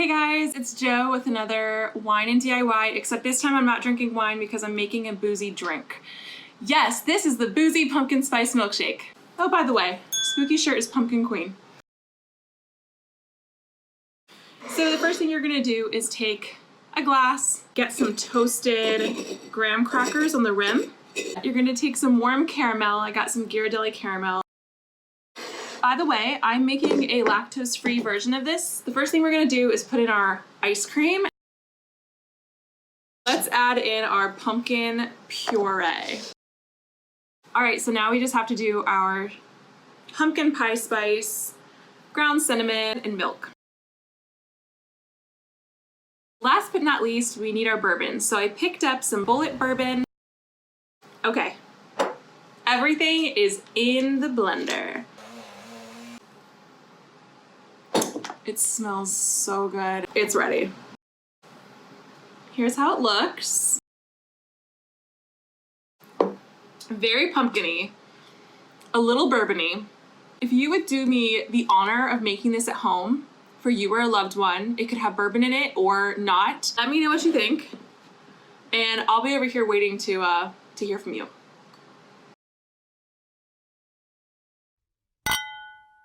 Hey guys, it's Jo with another wine and DIY, except this time I'm not drinking wine because I'm making a boozy drink. Yes, this is the Boozy pumpkin spice milkshake. Oh, by the way, Spooky shirt is Pumpkin Queen. So the first thing you're gonna do is take a glass, get some toasted graham crackers on the rim. You're gonna take some warm caramel. I got some Ghirardelli caramel. By the way, I'm making a lactose-free version of this. The first thing we're gonna do is put in our ice cream. Let's add in our pumpkin puree. All right, so now we just have to do our pumpkin pie spice, ground cinnamon, and milk. Last but not least, we need our bourbon. So I picked up some Bullet bourbon. Okay, everything is in the blender. It smells so good. It's ready. Here's how it looks. Very pumpkin-y, a little bourbon-y. If you would do me the honor of making this at home for you or a loved one, it could have bourbon in it or not. Let me know what you think, and I'll be over here waiting to hear from you.